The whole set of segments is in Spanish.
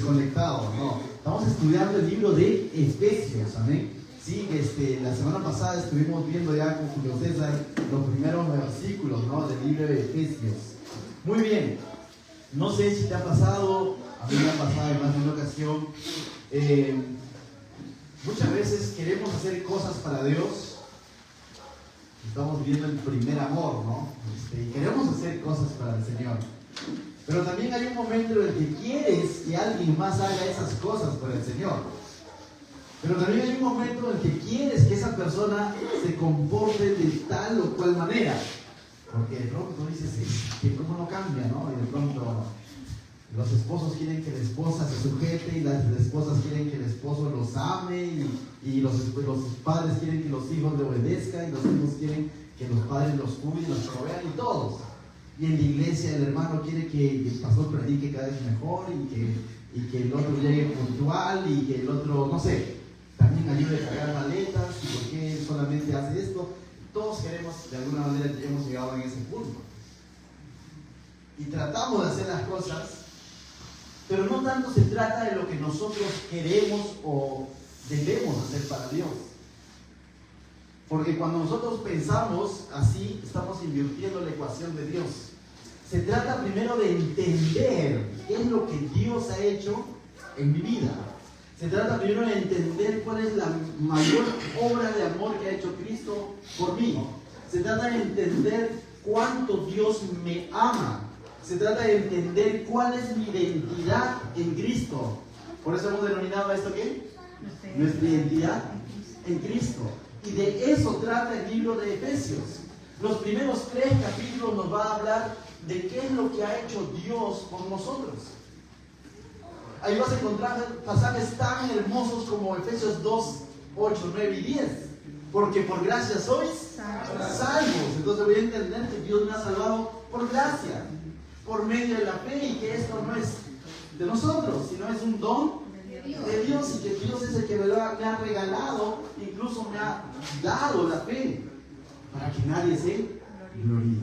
desconectados, no. Estamos estudiando el libro de Efesios, amén. Sí, la semana pasada estuvimos viendo ya con Julio César los primeros versículos, ¿no?, del libro de Efesios. Muy bien. No sé si te ha pasado, a mí me ha pasado en más de una ocasión. Muchas veces queremos hacer cosas para Dios. Estamos viendo el primer amor, ¿no? Y queremos hacer cosas para el Señor. Pero también hay un momento en el que quieres que alguien más haga esas cosas por el Señor. Pero también hay un momento en el que quieres que esa persona se comporte de tal o cual manera. Porque de pronto dices, que cómo no cambia, ¿no? Y de pronto los esposos quieren que la esposa se sujete y las esposas quieren que el esposo los ame y los padres quieren que los hijos le obedezcan y los hijos quieren que los padres los cuiden, los provean y todos. Y en la iglesia el hermano quiere que el pastor predique cada vez mejor y que el otro llegue puntual y que el otro, no sé, también ayude a cargar maletas y por qué solamente hace esto. Todos queremos, de alguna manera hemos llegado en ese punto. Y tratamos de hacer las cosas, pero no tanto se trata de lo que nosotros queremos o debemos hacer para Dios. Porque cuando nosotros pensamos así, estamos invirtiendo la ecuación de Dios. Se trata primero de entender qué es lo que Dios ha hecho en mi vida. Se trata primero de entender cuál es la mayor obra de amor que ha hecho Cristo por mí. Se trata de entender cuánto Dios me ama. Se trata de entender cuál es mi identidad en Cristo. Por eso hemos denominado esto ¿qué? Nuestra identidad en Cristo. Y de eso trata el libro de Efesios. Los primeros 3 capítulos nos va a hablar de qué es lo que ha hecho Dios por nosotros. Ahí vas a encontrar pasajes tan hermosos como Efesios 2, 8, 9 y 10. Porque por gracia sois salvos. Entonces voy a entender que Dios me ha salvado por gracia, por medio de la fe, y que esto no es de nosotros, sino es un don de Dios, y que Dios es el que me ha regalado, incluso me ha dado la fe, para que nadie se gloríe.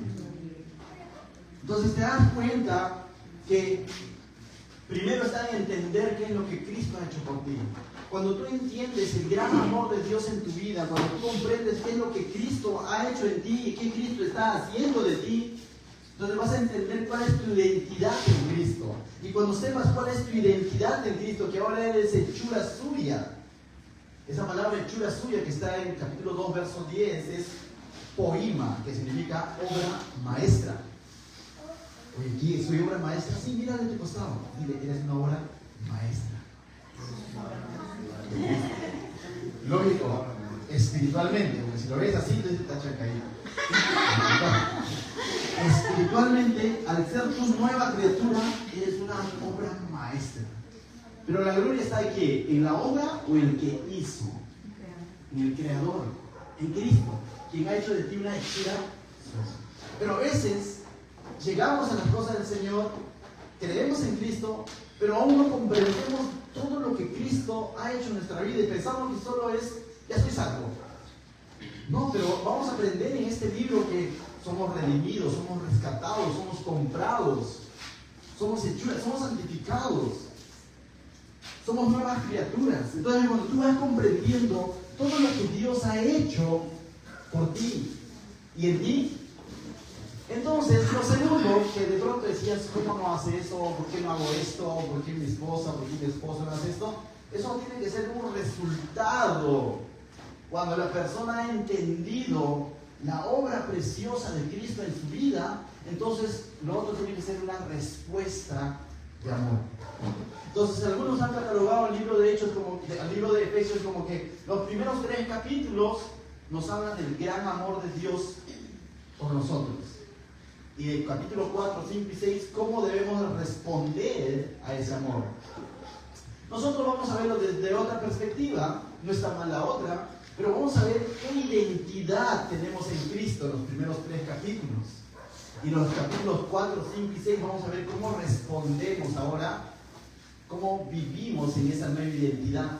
Entonces te das cuenta que primero está en entender qué es lo que Cristo ha hecho por ti. Cuando tú entiendes el gran amor de Dios en tu vida, cuando tú comprendes qué es lo que Cristo ha hecho en ti y qué Cristo está haciendo de ti, entonces vas a entender cuál es tu identidad en Cristo. Y cuando sepas cuál es tu identidad en Cristo, que ahora eres hechura suya, esa palabra hechura suya que está en capítulo 2, verso 10, es poima, que significa obra maestra. Oye, ¿qué? ¿Soy obra maestra? Sí, mira de tu costado. Dile, eres una obra maestra. Lógico, espiritualmente, porque si lo ves así, entonces te tachan caído. Espiritualmente, al ser tu nueva criatura, eres una obra maestra. Pero la gloria está en ¿qué? ¿En la obra o en el que hizo? En el creador, en Cristo, quien ha hecho de ti una hechura. Pero a veces llegamos a las cosas del Señor, creemos en Cristo, pero aún no comprendemos todo lo que Cristo ha hecho en nuestra vida y pensamos que solo es, ya estoy salvo. No, pero vamos a aprender en este libro que somos redimidos, somos rescatados, somos comprados, somos hechuras, somos santificados, somos nuevas criaturas. Entonces cuando tú vas comprendiendo todo lo que Dios ha hecho por ti y en ti, entonces lo segundo que de pronto decías, ¿cómo no hace eso? ¿Por qué no hago esto? ¿Por qué mi esposa? ¿Por qué mi esposo no hace esto? Eso tiene que ser un resultado. Cuando la persona ha entendido la obra preciosa de Cristo en su vida, entonces lo otro tiene que ser una respuesta de amor. Entonces algunos han catalogado el libro de Hechos, el libro de Efesios, como que los primeros 3 capítulos nos hablan del gran amor de Dios por nosotros. Y el capítulo 4, 5 y 6, cómo debemos responder a ese amor. Nosotros vamos a verlo desde otra perspectiva, no está mal la otra, pero vamos a ver qué identidad tenemos en Cristo en los primeros 3 capítulos. Y en los capítulos 4, 5 y 6 vamos a ver cómo respondemos ahora, cómo vivimos en esa nueva identidad.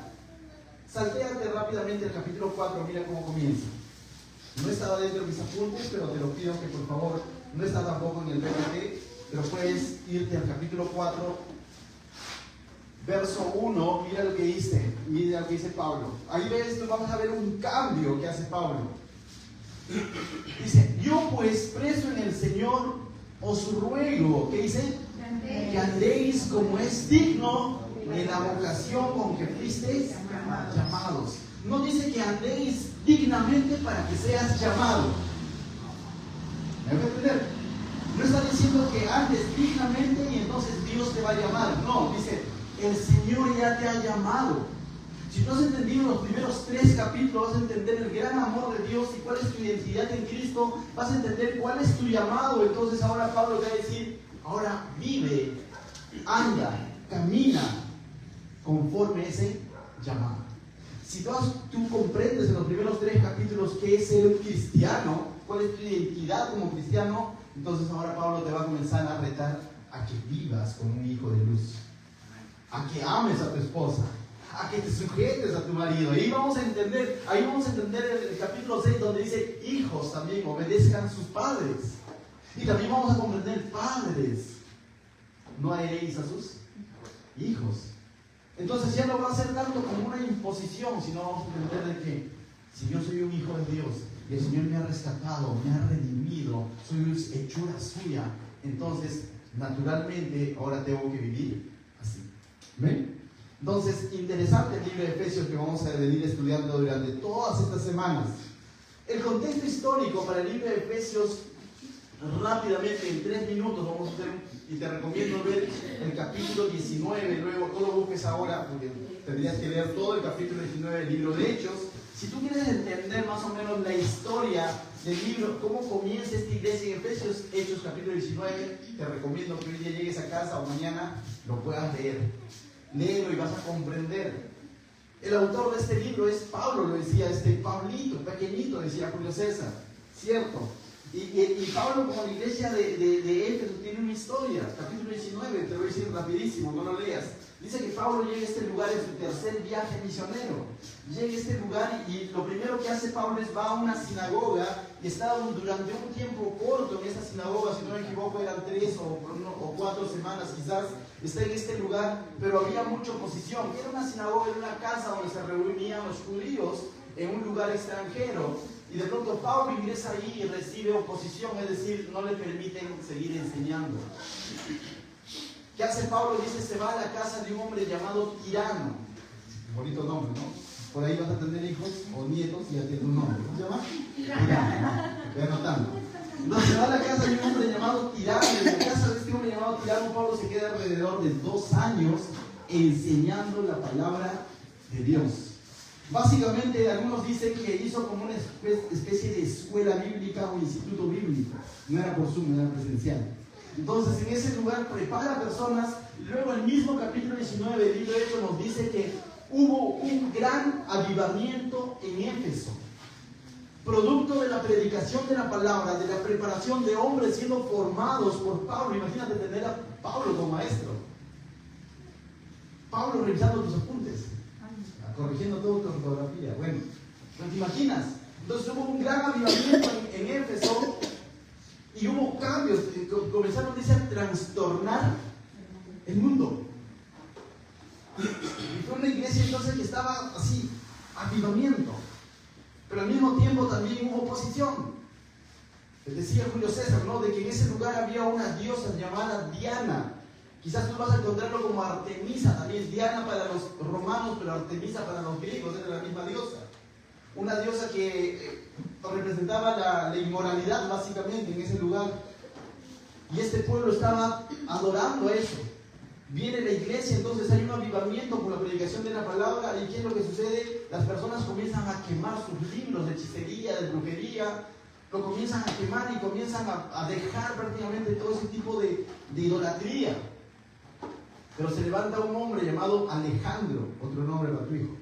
Saltéate rápidamente el capítulo 4, mira cómo comienza. No estaba dentro de mis apuntes, pero te lo pido que por favor, no está tampoco en el PPT, pero puedes irte al capítulo 4 verso 1, mira lo que dice Pablo. Ahí vamos a ver un cambio que hace Pablo. Dice, yo pues preso en el Señor os ruego, ¿qué dice? Que andéis como es digno de la vocación con que fuisteis llamados. No dice que andéis dignamente para que seas llamado. ¿Me voy a entender? No está diciendo que andes dignamente y entonces Dios te va a llamar. No, dice, el Señor ya te ha llamado. Si tú has entendido los primeros 3 capítulos, vas a entender el gran amor de Dios y cuál es tu identidad en Cristo, vas a entender cuál es tu llamado. Entonces ahora Pablo te va a decir, ahora vive, anda, camina conforme ese llamado. Si tú comprendes en los primeros 3 capítulos qué es ser un cristiano, cuál es tu identidad como cristiano, entonces ahora Pablo te va a comenzar a retar a que vivas como un hijo de luz, a que ames a tu esposa, a que te sujetes a tu marido. Ahí vamos a entender el capítulo 6 donde dice, hijos también obedezcan a sus padres. Y también vamos a comprender, padres, no heréis a sus hijos. Entonces ya no va a ser tanto como una imposición, sino vamos a entender de que si yo soy un hijo de Dios y el Señor me ha rescatado, me ha redimido, soy hechura suya, entonces naturalmente ahora tengo que vivir así. ¿Ven? Entonces, interesante el libro de Efesios que vamos a venir estudiando durante todas estas semanas. El contexto histórico para el libro de Efesios, rápidamente, en 3 minutos, vamos a hacer, y te recomiendo ver el capítulo 19, luego no lo busques ahora, porque tendrías que leer todo el capítulo 19 del libro de Hechos. Si tú quieres entender más o menos la historia del libro, cómo comienza esta iglesia en Efesios, Hechos capítulo 19, te recomiendo que hoy día llegues a casa o mañana lo puedas leer. Léelo y vas a comprender. El autor de este libro es Pablo, lo decía Pablito, pequeñito, decía Julio César, ¿cierto? Y Pablo, como la iglesia de Éfeso, tiene una historia. Capítulo 19, te lo voy a decir rapidísimo, no lo leas. Dice que Pablo llega a este lugar en su tercer viaje misionero. Llega a este lugar y lo primero que hace Pablo es va a una sinagoga y está durante un tiempo corto en esta sinagoga, si no me equivoco eran 3 o 4 semanas quizás, está en este lugar, pero había mucha oposición. Era una sinagoga, era una casa donde se reunían los judíos en un lugar extranjero. Y de pronto Pablo ingresa ahí y recibe oposición, es decir, no le permiten seguir enseñando. ¿Qué hace Pablo? Dice, se va a la casa de un hombre llamado Tirano. Bonito nombre, ¿no? Por ahí vas a tener hijos o nietos y ya tiene un nombre. ¿Cómo se llama? Tirano. Voy anotando. Entonces se va a la casa de un hombre llamado Tirano. En la casa de este hombre llamado Tirano, Pablo se queda alrededor de 2 años enseñando la palabra de Dios. Básicamente, algunos dicen que hizo como una especie de escuela bíblica o instituto bíblico. No era por Zoom, no era presencial. Entonces, en ese lugar prepara personas. Luego, el mismo capítulo 19 del libro de Hechos nos dice que hubo un gran avivamiento en Éfeso. Producto de la predicación de la palabra, de la preparación de hombres siendo formados por Pablo. Imagínate tener a Pablo como maestro. Pablo revisando tus apuntes, corrigiendo toda tu ortografía. Bueno, ¿no te imaginas? Entonces hubo un gran avivamiento en Éfeso y hubo cambios. Comenzaron, dice, a trastornar el mundo. Y fue una iglesia entonces que estaba así, avivamiento. Pero al mismo tiempo también hubo oposición. Les decía Julio César, ¿no? De que en ese lugar había una diosa llamada Diana. Quizás tú vas a encontrarlo como Artemisa, también Diana para los romanos, pero Artemisa para los griegos, era la misma diosa. Una diosa que representaba la inmoralidad básicamente en ese lugar. Y este pueblo estaba adorando eso. Viene la iglesia, entonces hay un avivamiento por la predicación de la palabra. ¿Y qué es lo que sucede? Las personas comienzan a quemar sus libros de hechicería, de brujería. Lo comienzan a quemar y comienzan a dejar prácticamente todo ese tipo de idolatría. Pero se levanta un hombre llamado Alejandro, otro nombre para tu hijo.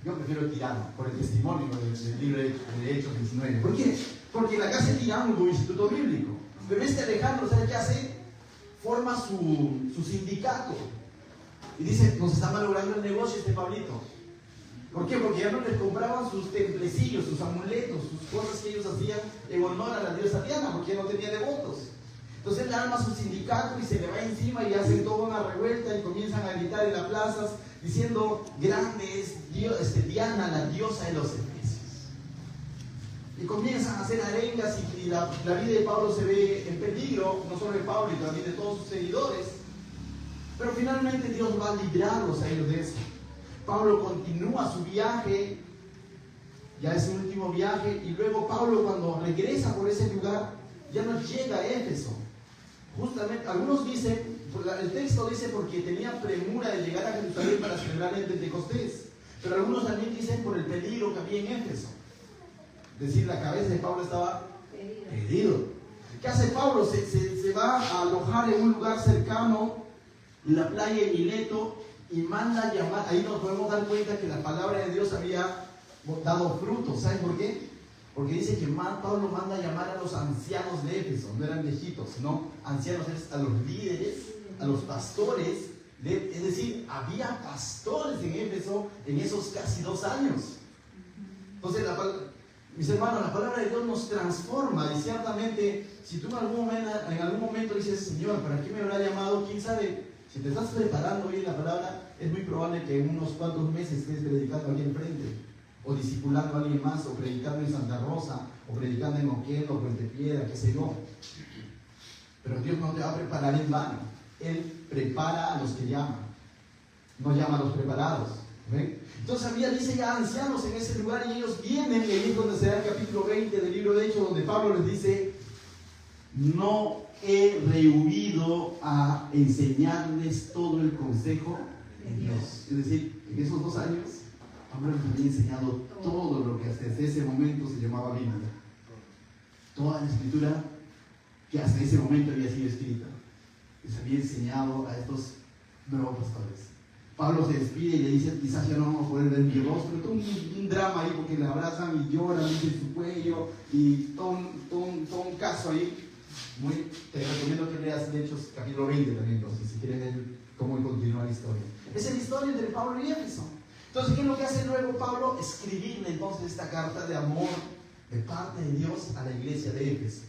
Yo prefiero Tirano, por el testimonio del libro de Hechos 19. ¿Por qué? Porque la casa de Tirano hubo un instituto bíblico. Pero este Alejandro, ¿sabe qué hace? Forma su sindicato. Y dice, nos está malogrando el negocio este Pablito. ¿Por qué? Porque ya no les compraban sus templecillos, sus amuletos, sus cosas que ellos hacían en honor a la diosa Diana, porque ya no tenía devotos. Entonces él arma su sindicato y se le va encima y hacen toda una revuelta y comienzan a gritar en las plazas diciendo: grande es Diana, la diosa de los efesios. Y comienzan a hacer arengas y la vida de Pablo se ve en peligro, no solo de Pablo y también de todos sus seguidores. Pero finalmente Dios va a librarlos a ellos de eso. Pablo continúa su viaje, ya es su último viaje, y luego Pablo, cuando regresa por ese lugar, ya no llega a Éfeso. Justamente, algunos dicen, el texto dice porque tenía premura de llegar a Jerusalén para celebrar el Pentecostés, pero algunos también dicen por el peligro que había en Éfeso. Es decir, la cabeza de Pablo estaba herido. ¿Qué hace Pablo? Se va a alojar en un lugar cercano, en la playa de Mileto, y manda a llamar. Ahí nos podemos dar cuenta que la palabra de Dios había dado frutos. ¿Saben por qué? Porque dice que Pablo manda a llamar a los ancianos de Éfeso. No eran viejitos, sino ancianos, a los líderes, a los pastores. Es decir, había pastores en Éfeso en esos casi 2 años. Entonces, mis hermanos, la palabra de Dios nos transforma. Y ciertamente, si tú en algún momento dices: Señor, ¿para qué me habrá llamado? ¿Quién sabe? Si te estás preparando bien la palabra, es muy probable que en unos cuantos meses estés predicando aquí enfrente, o discipulando a alguien más, o predicando en Santa Rosa, o predicando en Oquendo, o Puente Piedra, qué sé yo. Pero Dios no te va a preparar en vano. Él prepara a los que llaman, no llama a los preparados. ¿Ven? Entonces dice ya ancianos en ese lugar, y ellos vienen, y ahí es donde se da el capítulo 20 del libro de Hechos, donde Pablo les dice: no he rehuido a enseñarles todo el consejo de Dios. Es decir, en esos 2 años Pablo les había enseñado todo lo que hasta ese momento se llamaba Biblia, toda la escritura que hasta ese momento había sido escrita. Les había enseñado a estos nuevos pastores. Pablo se despide y le dice: quizás ya no vamos a poder ver mi rostro. Todo un drama ahí, porque le abrazan y lloran, dicen su cuello, y todo un caso ahí. Te recomiendo que leas de Hechos capítulo 20 también, entonces, si quieres ver cómo continúa la historia. Esa es la historia entre Pablo y Éfeso. Entonces, ¿qué es lo que hace luego Pablo? Escribirle entonces esta carta de amor de parte de Dios a la iglesia de Éfeso.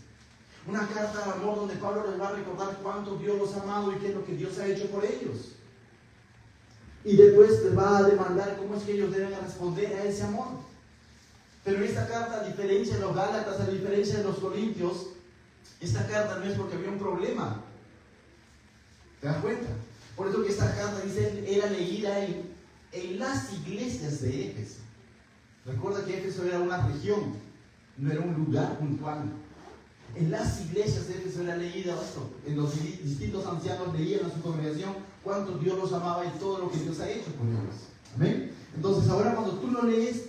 Una carta de amor donde Pablo les va a recordar cuánto Dios los ha amado y qué es lo que Dios ha hecho por ellos. Y después les va a demandar cómo es que ellos deben responder a ese amor. Pero esta carta, a diferencia de los Gálatas, a diferencia de los Corintios, esta carta no es porque había un problema. ¿Te das cuenta? Por eso que esta carta dice era leída en las iglesias de Éfeso. Recuerda que Éfeso era una región, no era un lugar puntual. En las iglesias de Éfeso era leída esto. En los distintos ancianos leían a su congregación cuánto Dios los amaba y todo lo que Dios ha hecho por ellos. ¿Amén? Entonces ahora cuando tú lo lees,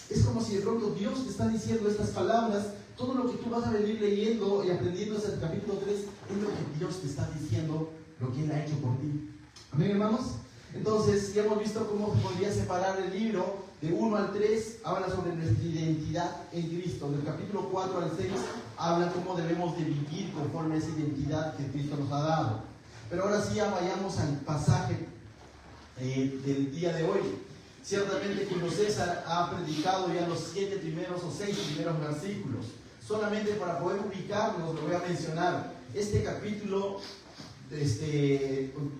es como si de pronto Dios te está diciendo estas palabras. Todo lo que tú vas a venir leyendo y aprendiendo hasta el capítulo 3 es lo que Dios te está diciendo, lo que Él ha hecho por ti. ¿Amén, hermanos? Entonces, ya hemos visto cómo se podría separar el libro. De 1 al 3 habla sobre nuestra identidad en Cristo. Del capítulo 4 al 6 habla cómo debemos de vivir conforme a esa identidad que Cristo nos ha dado. Pero ahora sí, ya vayamos al pasaje del día de hoy. Ciertamente Julio César ha predicado ya los 7 primeros o 6 primeros versículos. Solamente para poder ubicarnos, lo voy a mencionar. Este capítulo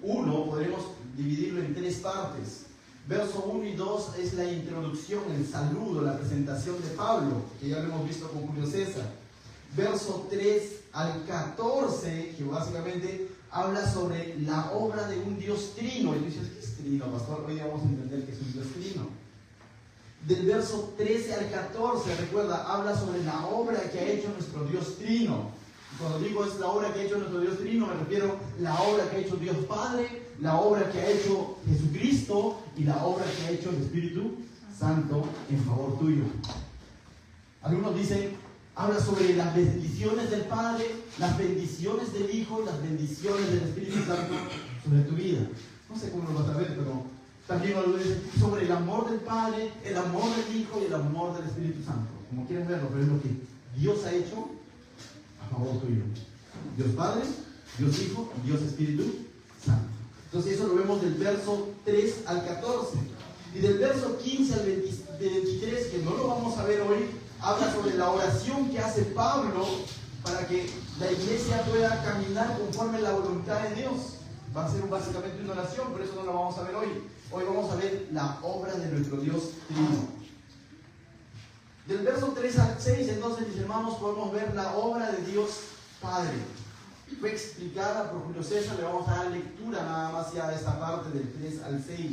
1 podremos dividirlo en 3 partes. Verso 1 y 2 es la introducción, el saludo, la presentación de Pablo, que ya lo hemos visto con Julio César. Verso 3 al 14, que básicamente habla sobre la obra de un Dios trino. Y tú dices: ¿qué es trino, pastor? Hoy vamos a entender que es un Dios trino. Del verso 13 al 14, recuerda, habla sobre la obra que ha hecho nuestro Dios trino. Y cuando digo es la obra que ha hecho nuestro Dios trino, me refiero a la obra que ha hecho Dios Padre, la obra que ha hecho Jesucristo y la obra que ha hecho el Espíritu Santo en favor tuyo. Algunos dicen, habla sobre las bendiciones del Padre, las bendiciones del Hijo y las bendiciones del Espíritu Santo sobre tu vida. No sé cómo lo vas a ver, pero también habla sobre el amor del Padre, el amor del Hijo y el amor del Espíritu Santo. Como quieres verlo, pero es lo que Dios ha hecho a favor tuyo. Dios Padre, Dios Hijo y Dios Espíritu Santo. Entonces eso lo vemos del verso 3 al 14. Y del verso 15 al 23, que no lo vamos a ver hoy, habla sobre la oración que hace Pablo para que la iglesia pueda caminar conforme a la voluntad de Dios. Va a ser básicamente una oración, pero eso no lo vamos a ver hoy. Hoy vamos a ver la obra de nuestro Dios Trino. Del verso 3 al 6, entonces, mis hermanos, podemos ver la obra de Dios Padre. Fue explicada por Julio César, le vamos a dar lectura nada más ya de esta parte del 3 al 6.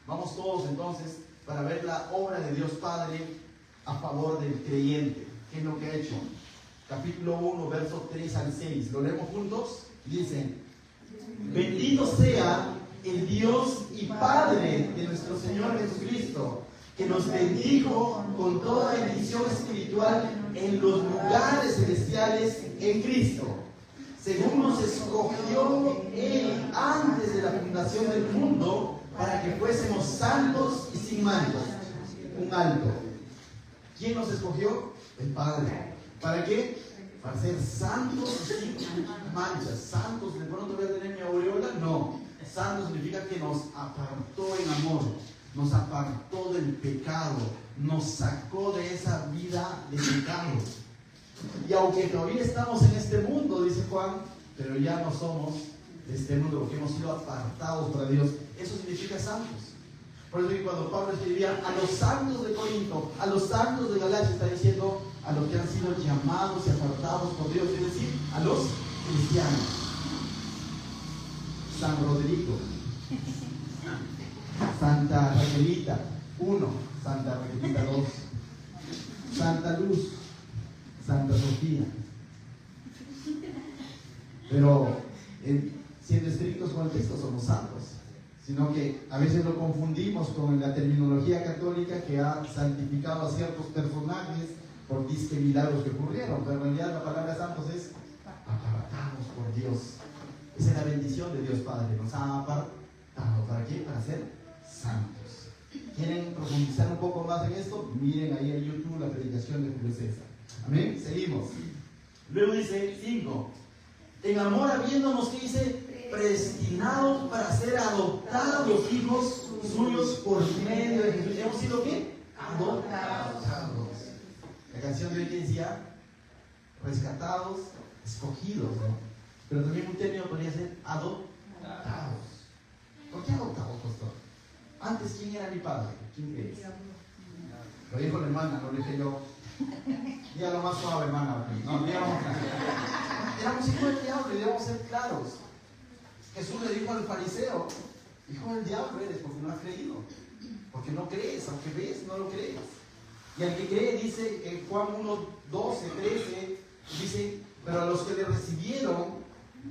Vamos todos entonces para ver la obra de Dios Padre a favor del creyente. ¿Qué es lo que ha hecho? Capítulo 1, verso 3 al 6. ¿Lo leemos juntos? Dice: bendito sea el Dios y Padre de nuestro Señor Jesucristo, que nos bendijo con toda bendición espiritual en los lugares celestiales en Cristo, según nos escogió Él antes de la fundación del mundo, para que fuésemos santos y sin mancha. Un alto. ¿Quién nos escogió? El Padre. ¿Para qué? Para ser santos y sin manchas. Santos, ¿de pronto voy a tener mi aureola? No. Santo significa que nos apartó en amor, nos apartó del pecado, nos sacó de esa vida de pecado. Y aunque todavía estamos en este mundo, dice Juan, pero ya no somos de este mundo, porque hemos sido apartados para Dios. Eso significa santos. Por eso que cuando Pablo escribía a los santos de Corinto, a los santos de Galacia, está diciendo a los que han sido llamados y apartados por Dios, es decir, a los cristianos. San Rodrigo, Santa Raquelita 1, Santa Raquelita 2, Santa Luz, Santa Sofía. Pero siendo estrictos con el texto, somos santos, sino que a veces lo confundimos con la terminología católica que ha santificado a ciertos personajes por disque milagros que ocurrieron, pero en realidad la palabra santos es apartados por Dios. Esa es la bendición de Dios Padre, nos ha apartado. ¿Para qué? Para ser santos. ¿Quieren profundizar un poco más en esto? Miren ahí en YouTube la predicación de Julio César. Amén. Seguimos. Luego dice 5. En amor habiéndonos, ¿qué dice? Predestinados para ser adoptados los hijos suyos por medio de Jesús. ¿Hemos sido qué? Adoptados. La canción de hoy decía rescatados, escogidos, ¿no? Pero también un término podría ser adoptados. ¿Por qué adoptados, pastor? Antes, ¿quién era mi padre? ¿Quién crees? Lo dijo la hermana, no lo dije yo. Dígalo más suave, hermana. No, dígalo más. Éramos hijos del diablo y debemos ser claros. Jesús le dijo al fariseo: hijo del diablo eres porque no has creído. Porque no crees, aunque ves, no lo crees. Y al que cree, dice en Juan 1, 12, 13, dice: pero a los que le recibieron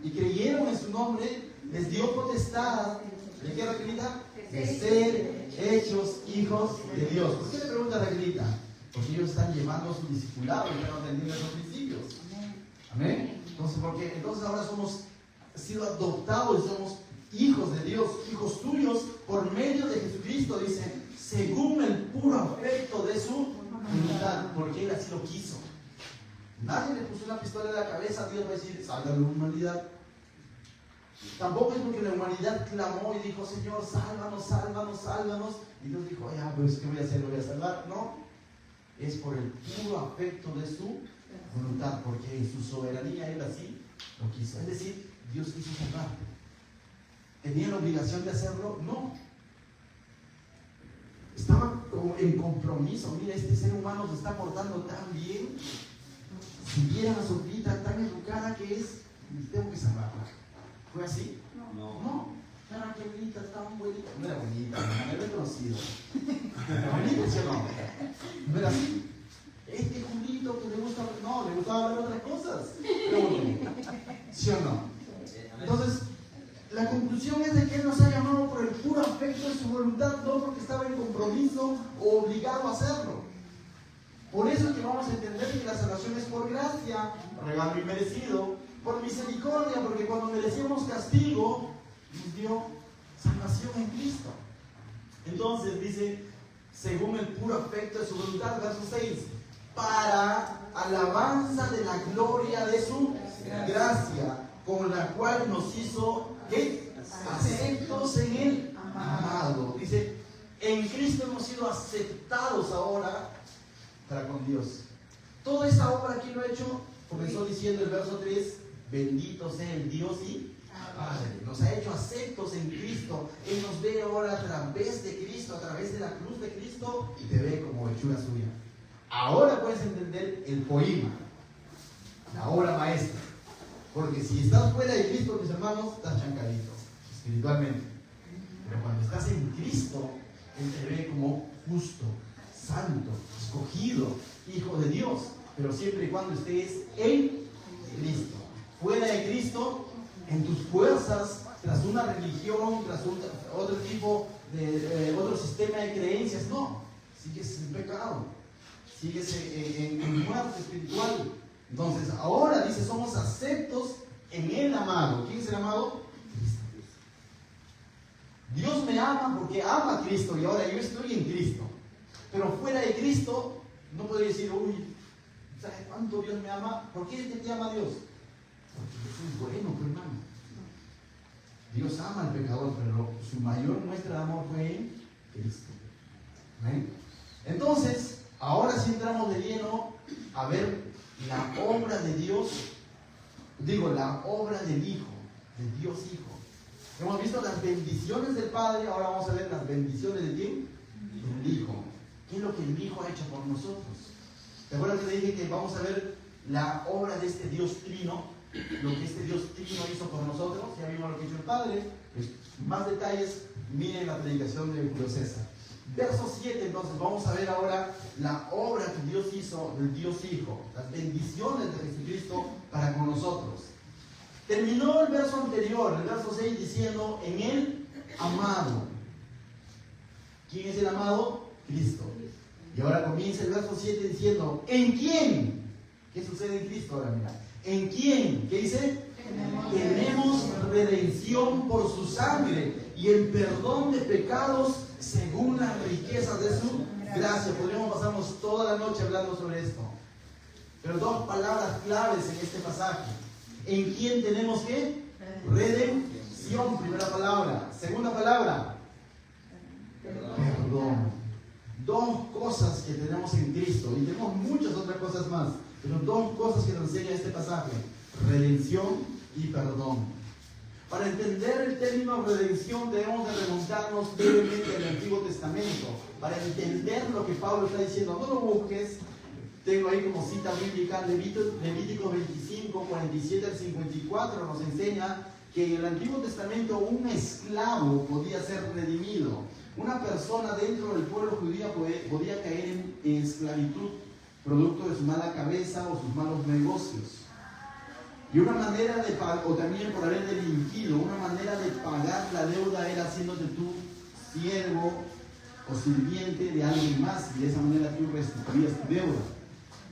y creyeron en su nombre, les dio potestad, ¿de qué, Raquelita? De ser hechos hijos de Dios. ¿Por qué le pregunta a Raquelita? Porque ellos están llevando a su discipulado y están atendiendo esos principios. Amén. Entonces ahora hemos sido adoptados y somos hijos de Dios, hijos tuyos por medio de Jesucristo, dice, según el puro afecto de su voluntad, porque Él así lo quiso. Nadie le puso una pistola en la cabeza, Dios va a decir, salga la humanidad. Tampoco es porque la humanidad clamó y dijo, Señor, sálvanos, sálvanos, sálvanos. Y Dios dijo, ya, pues, ¿qué voy a hacer? ¿Lo voy a salvar? No. Es por el puro afecto de su voluntad, porque en su soberanía Él así lo quiso. Es decir, Dios quiso salvarte. ¿Tenía la obligación de hacerlo? No. Estaba en compromiso. Mira, este ser humano se está portando tan bien. Si vieran a Sofita tan educada que es, tengo que salvarla. ¿Fue así? No. Tan bonita, tan bonita. No era bonita, me lo he conocido. ¿Era bonita, sí o no? No era así. Este Julito que le gusta, no, le gustaba ver otras cosas. Pero bonita. ¿Sí o no? Entonces, la conclusión es de que Él nos ha llamado por el puro afecto de su voluntad, no porque estaba en compromiso o obligado a hacerlo. Por eso es que vamos a entender que la salvación es por gracia, regalo inmerecido, por misericordia, porque cuando merecíamos castigo, nos dio salvación en Cristo. Entonces dice, según el puro afecto de su voluntad, verso 6, para alabanza de la gloria de su gracia, con la cual nos hizo, ¿qué? Aceptos en el amado. Dice, en Cristo hemos sido aceptados ahora para con Dios. Toda esa obra aquí lo ha hecho Comenzó diciendo el verso 3, bendito sea el Dios y Padre. Nos ha hecho aceptos en Cristo. Él nos ve ahora a través de Cristo, a través de la cruz de Cristo, y te ve como hechura suya. Ahora puedes entender el poema, la obra maestra. Porque si estás fuera de Cristo, mis hermanos, estás chancadito, espiritualmente. Pero cuando estás en Cristo, Él te ve como justo, santo, escogido, hijo de Dios. Pero siempre y cuando estés en Cristo. Fuera de Cristo, en tus fuerzas, tras una religión, tras otro tipo de otro sistema de creencias, no. Sigues en pecado. Sigues en muerte espiritual. Entonces, ahora dice, somos aceptos en el amado. ¿Quién es el amado? Cristo. Dios me ama porque ama a Cristo y ahora yo estoy en Cristo. Pero fuera de Cristo, no podría decir, uy, ¿sabes cuánto Dios me ama? ¿Por qué es que te ama Dios? Porque yo soy bueno, pues, hermano. Dios ama al pecador, pero su mayor muestra de amor fue en Cristo. ¿Ven? Entonces, ahora sí entramos de lleno a ver la obra de Dios, la obra del Hijo, de Dios Hijo. Hemos visto las bendiciones del Padre, ahora vamos a ver las bendiciones de quién? Del Hijo. ¿Qué es lo que el Hijo ha hecho por nosotros? ¿Te acuerdas que te dije que vamos a ver la obra de este Dios Trino? Lo que este Dios Trino hizo por nosotros. Ya vimos lo que hizo el Padre. Pues, más detalles, miren la predicación de Julio César. Verso 7, entonces, vamos a ver ahora la obra que Dios hizo del Dios Hijo, las bendiciones de Jesucristo para con nosotros. Terminó el verso anterior, el verso 6, diciendo, en el amado. ¿Quién es el amado? Cristo. Y ahora comienza el verso 7 diciendo, ¿en quién? ¿Qué sucede en Cristo ahora? Mira. ¿En quién? ¿Qué dice? Tenemos redención por su sangre y el perdón de pecados según las riquezas de su gracia. Podríamos pasarnos toda la noche hablando sobre esto. Pero dos palabras claves en este pasaje. ¿En quién tenemos qué? Redención, primera palabra. Segunda palabra, perdón. Dos cosas que tenemos en Cristo. Y tenemos muchas otras cosas más. Pero dos cosas que nos enseña este pasaje. Redención y perdón. Para entender el término redención debemos de remontarnos brevemente al Antiguo Testamento. Para entender lo que Pablo está diciendo. No lo busques. Tengo ahí como cita bíblica, Levítico 25, 47 al 54 nos enseña que en el Antiguo Testamento un esclavo podía ser redimido. Una persona dentro del pueblo judío podía caer en esclavitud, producto de su mala cabeza o sus malos negocios. Y una manera de pagar, o también por haber delinquido, una manera de pagar la deuda era haciéndote tú siervo o sirviente de alguien más, y de esa manera tú restituías tu deuda.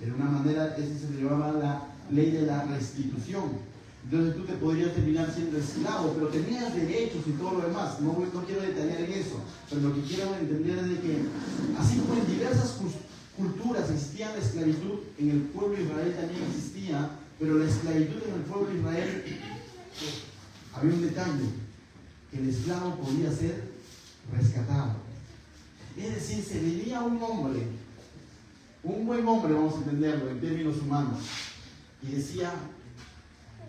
De una manera, eso se le llamaba la ley de la restitución. Entonces tú te podrías terminar siendo esclavo, pero tenías derechos y todo lo demás. No quiero detallar en eso, pero lo que quiero entender es de que, así como en diversas culturas existía la esclavitud, en el pueblo de Israel también existía, pero la esclavitud en el pueblo de Israel había un detalle, que el esclavo podía ser rescatado. Es decir, se veía un hombre, un buen hombre, vamos a entenderlo en términos humanos, y decía,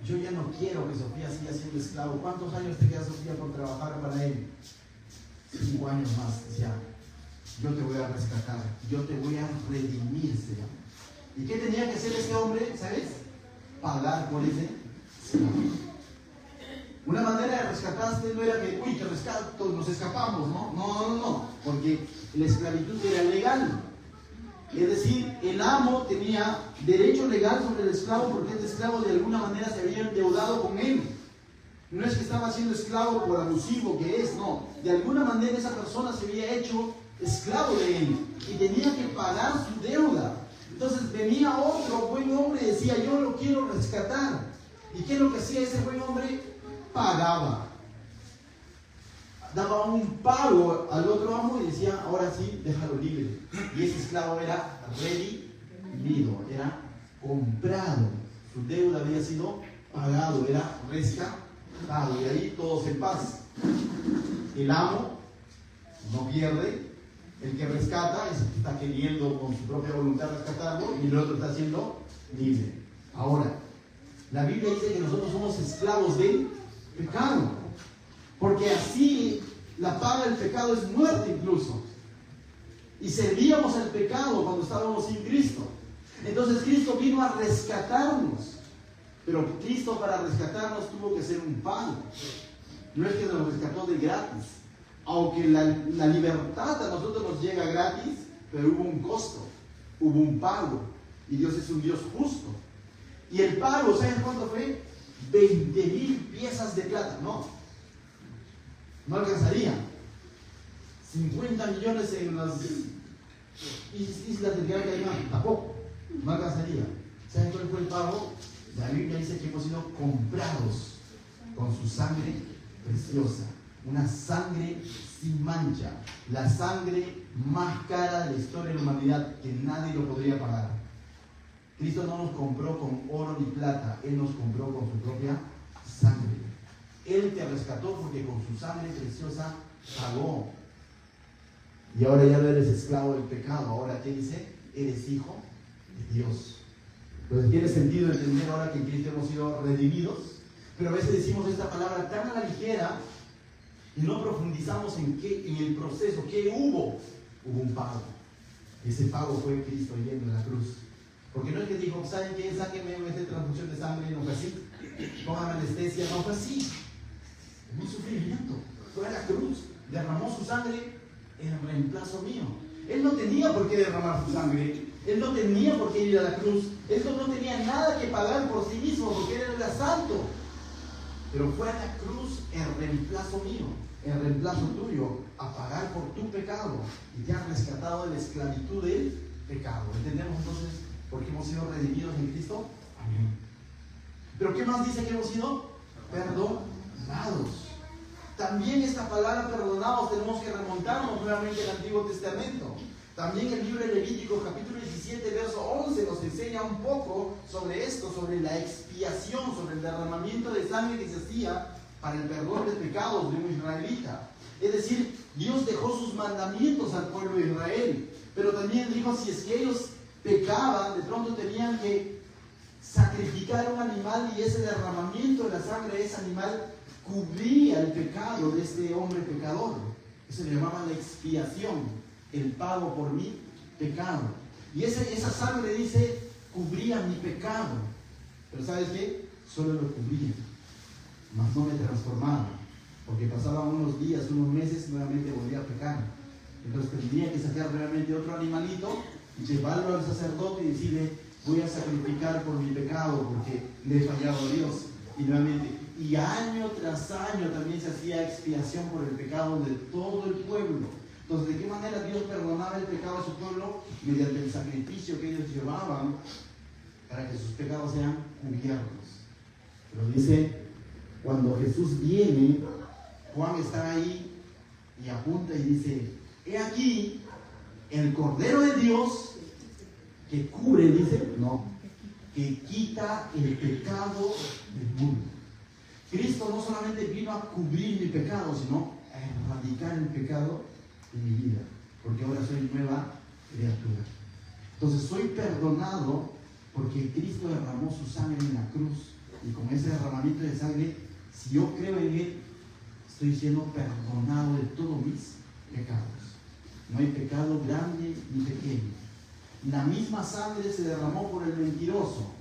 yo ya no quiero que Sofía siga siendo esclavo. ¿Cuántos años te queda, Sofía, por trabajar para él? 5 años más. Decía, yo te voy a rescatar, yo te voy a redimir. ¿Y qué tenía que hacer ese hombre? ¿Sabes? Pagar por ese esclavo. Una manera de rescatarse no era que, uy, te rescato, nos escapamos, ¿no? No, porque la esclavitud era legal. Es decir, el amo tenía derecho legal sobre el esclavo porque el esclavo de alguna manera se había endeudado con él. No es que estaba siendo esclavo por abusivo que es, no. De alguna manera esa persona se había hecho esclavo de él y tenía que pagar su deuda. Entonces venía otro buen hombre y decía, yo lo quiero rescatar. ¿Y qué es lo que hacía ese buen hombre? Pagaba. Daba un pago al otro amo y decía, ahora sí, déjalo libre. Y ese esclavo era redimido, era comprado. Su deuda había sido pagado, era rescatado. Y ahí todos en paz. El amo no pierde, el que rescata es el que está queriendo con su propia voluntad rescatarlo y el otro está siendo libre. Ahora, la Biblia dice que nosotros somos esclavos del pecado, porque así la paga del pecado es muerte incluso. Y servíamos al pecado cuando estábamos sin Cristo. Entonces Cristo vino a rescatarnos. Pero Cristo para rescatarnos tuvo que hacer un pago. No es que nos rescató de gratis. Aunque la libertad a nosotros nos llega gratis, pero hubo un costo, hubo un pago. Y Dios es un Dios justo. Y el pago, ¿saben cuánto fue? 20,000 piezas de plata. No alcanzaría. 50 millones en las islas del Gran Caimán, tampoco. No alcanzaría. ¿Saben cuál fue el pago? La Biblia dice que hemos sido comprados con su sangre preciosa. Una sangre sin mancha. La sangre más cara de la historia de la humanidad, que nadie lo podría pagar. Cristo no nos compró con oro ni plata. Él nos compró con su propia sangre. Él te rescató porque con su sangre preciosa pagó. Y ahora ya no eres esclavo del pecado. Ahora, ¿qué dice? Eres hijo de Dios. Entonces tiene sentido entender ahora que en Cristo hemos sido redimidos. Pero a veces decimos esta palabra tan a la ligera y no profundizamos en el proceso. ¿Qué hubo? Hubo un pago. Ese pago fue Cristo yendo en la cruz. Porque no es que dijo, ¿saben qué? Sáquenme esta transfusión de sangre. No fue así. Pónganme anestesia. No fue así. Hubo un sufrimiento. Fue a la cruz. Derramó su sangre en reemplazo mío. Él no tenía por qué derramar su sangre. Él no tenía por qué ir a la cruz. Él no tenía nada que pagar por sí mismo porque él era santo. Pero fue a la cruz en reemplazo mío, en reemplazo tuyo, a pagar por tu pecado. Y te ha rescatado de la esclavitud del pecado. ¿Entendemos entonces por qué hemos sido redimidos en Cristo? Amén. Pero ¿qué más dice que hemos sido? Perdonados. También esta palabra perdonados tenemos que remontarnos nuevamente al Antiguo Testamento. También el libro de Levítico, capítulo 17, verso 11, nos enseña un poco sobre esto, sobre la expiación, sobre el derramamiento de sangre que se hacía para el perdón de pecados de un israelita. Es decir, Dios dejó sus mandamientos al pueblo de Israel, pero también dijo, si es que ellos pecaban, de pronto tenían que sacrificar un animal y ese derramamiento de la sangre de ese animal cubría el pecado de este hombre pecador. Eso le llamaban la expiación. El pago por mi pecado. Y esa sangre, dice, cubría mi pecado. Pero ¿sabes qué? Solo lo cubría. Mas no me transformaba. Porque pasaban unos días, unos meses, nuevamente volvía a pecar. Entonces tendría que sacar realmente otro animalito y llevarlo al sacerdote y decirle, voy a sacrificar por mi pecado porque le he fallado a Dios. Y nuevamente, y año tras año también se hacía expiación por el pecado de todo el pueblo. Entonces, ¿de qué manera Dios perdonaba el pecado de su pueblo? Mediante el sacrificio que ellos llevaban para que sus pecados sean cubiertos. Pero dice, cuando Jesús viene, Juan está ahí y apunta y dice, he aquí el Cordero de Dios que cubre, dice, no, que quita el pecado del mundo. Cristo no solamente vino a cubrir mi pecado, sino a erradicar el pecado en mi vida, porque ahora soy nueva criatura. Entonces soy perdonado porque Cristo derramó su sangre en la cruz, y con ese derramamiento de sangre, si yo creo en Él, estoy siendo perdonado de todos mis pecados. No hay pecado grande ni pequeño. La misma sangre se derramó por el mentiroso,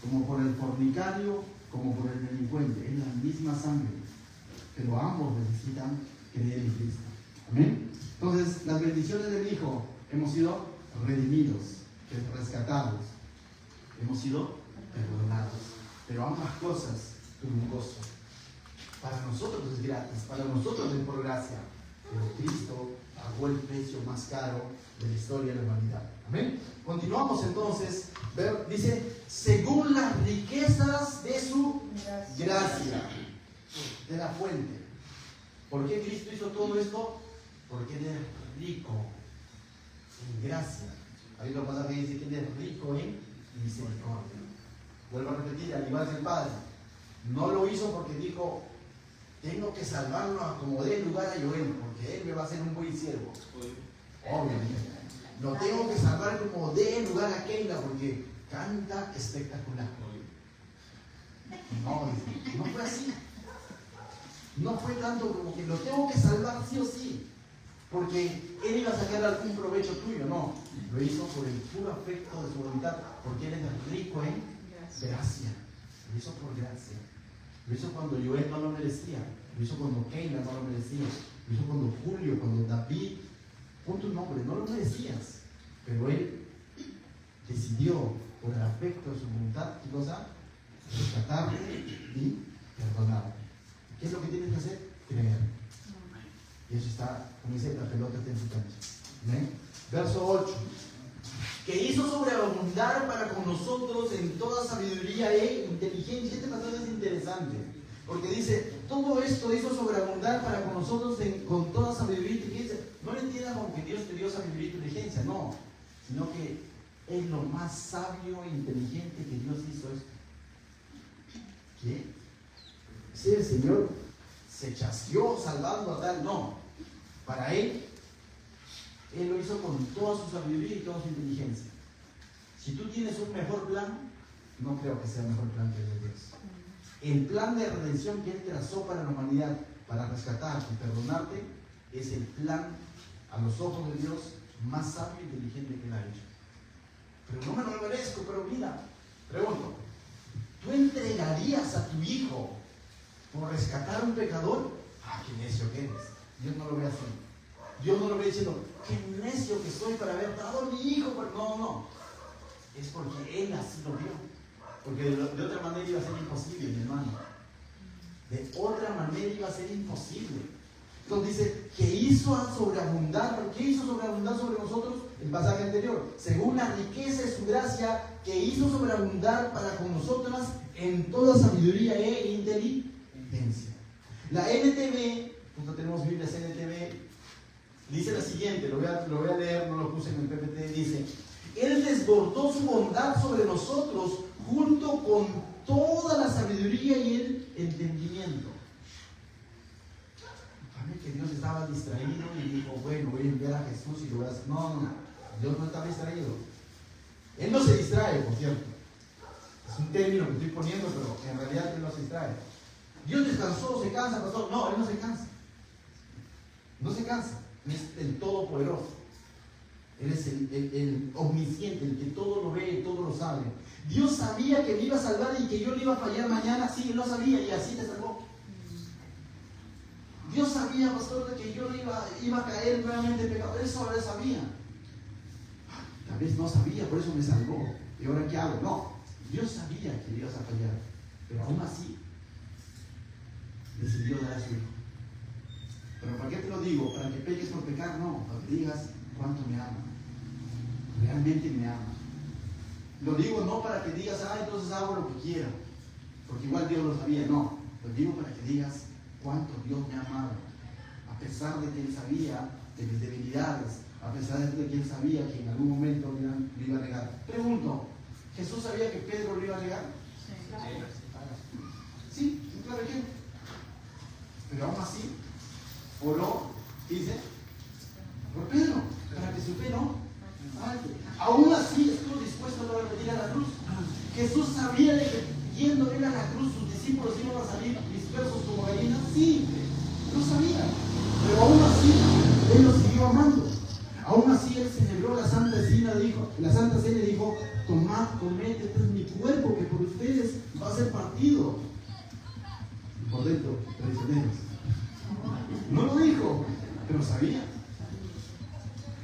como por el fornicario, como por el delincuente. Es la misma sangre, pero ambos necesitan creer en Cristo. Amén. Entonces, las bendiciones del Hijo, hemos sido redimidos, rescatados, hemos sido perdonados. Pero ambas cosas tienen un costo. Para nosotros es gratis, para nosotros es por gracia. Pero Cristo pagó el precio más caro de la historia de la humanidad. Amén. Continuamos entonces. Dice, según las riquezas de su gracia, de la fuente. ¿Por qué Cristo hizo todo esto? Porque Él es rico en gracia. Hay otro pasaje que dice que Él es rico en misericordia. Vuelvo a repetir, al igual que el Padre. No lo hizo porque dijo, tengo que salvarlo a como dé lugar a Joel, porque él me va a hacer un buen siervo. Obviamente. Lo tengo que salvar como dé lugar a Keila, porque canta espectacular. No, dice, no fue así. No fue tanto como que lo tengo que salvar sí o sí, porque Él iba a sacar algún provecho tuyo, no. Lo hizo por el puro afecto de su voluntad, porque Él es rico en gracia. Lo hizo por gracia. Lo hizo cuando Joel no lo merecía. Lo hizo cuando Keila no lo merecía. Lo hizo cuando Julio, cuando David, pon tu nombre, no lo merecías. Pero Él decidió, por el afecto de su voluntad, ¿qué cosa? Rescatarte y perdonarte. ¿Qué es lo que tienes que hacer? Creer. Y eso está, como dice, la pelota está en su cancha. ¿Ven? Verso 8. Que hizo sobreabundar para con nosotros en toda sabiduría e inteligencia. Este pasaje es interesante, porque dice, todo esto hizo sobreabundar para con nosotros con toda sabiduría e inteligencia. No le entiendan como que Dios te dio sabiduría e inteligencia, no, sino que es lo más sabio e inteligente que Dios hizo esto. ¿Qué? Si el Señor se chasqueó salvando a tal, no. Para Él lo hizo con toda su sabiduría y toda su inteligencia. Si tú tienes un mejor plan, no creo que sea el mejor plan que el de Dios. El plan de redención que Él trazó para la humanidad, para rescatarte y perdonarte, es el plan a los ojos de Dios más sabio e inteligente que Él ha hecho. Pero no me lo merezco, pero mira, pregunto, ¿tú entregarías a tu hijo por rescatar a un pecador? ¡Ah, qué necio que eres! Dios no lo ve así. Dios no lo ve diciendo, qué necio que soy para haber dado a mi hijo. Pero no. Es porque Él así lo vio. Porque de otra manera iba a ser imposible, mi hermano. De otra manera iba a ser imposible. Entonces dice, que hizo sobreabundar. ¿Qué hizo sobreabundar sobre nosotros? El pasaje anterior. Según la riqueza de su gracia, que hizo sobreabundar para con nosotras en toda sabiduría e inteligencia. La NTV, cuando tenemos Biblias NTV, dice la siguiente, lo voy a leer, no lo puse en el PPT, dice, Él desbordó su bondad sobre nosotros junto con toda la sabiduría y el entendimiento. Sabe que Dios estaba distraído y dijo, bueno, voy a enviar a Jesús y lo voy a hacer. No, Dios no estaba distraído. Él no se distrae, por cierto. Es un término que estoy poniendo, pero en realidad Él no se distrae. Dios descansó, se cansa, pastor. No, Él no se cansa. No se cansa. Es el Todopoderoso. Él es el omnisciente, el que todo lo ve, todo lo sabe. Dios sabía que me iba a salvar y que yo le iba a fallar mañana. Sí, Él lo sabía y así te salvó. Dios sabía, pastor, de que yo iba a caer nuevamente en pecado. Eso Él sabía. Tal vez no sabía, por eso me salvó. ¿Y ahora qué hago? No. Dios sabía que ibas a fallar. Pero aún así, decidió dar a su hijo. Pero ¿para qué te lo digo? ¿Para que peques por pecar? No, para que digas cuánto me ama. Realmente me ama. Lo digo no para que digas, entonces hago lo que quiera, porque igual Dios lo sabía. No, lo digo para que digas cuánto Dios me ha amado, a pesar de que Él sabía de mis debilidades, a pesar de que Él sabía que en algún momento me iba a negar. Pregunto, ¿Jesús sabía que Pedro lo iba a negar? Sí, claro que. Pero aún así, oró, dice, por Pedro, para que su fe no falte. Aún así estuvo dispuesto a repetir a la cruz. Jesús sabía de que yendo Él a la cruz, sus discípulos iban a salir dispersos como gallinas. Sí, lo sabía. Pero aún así, Él los siguió amando. Aún así, Él celebró la Santa Cena, dijo, tomad, comed, este es mi cuerpo que por ustedes va a ser partido. Y por dentro, traicioneros. No lo dijo, pero sabía.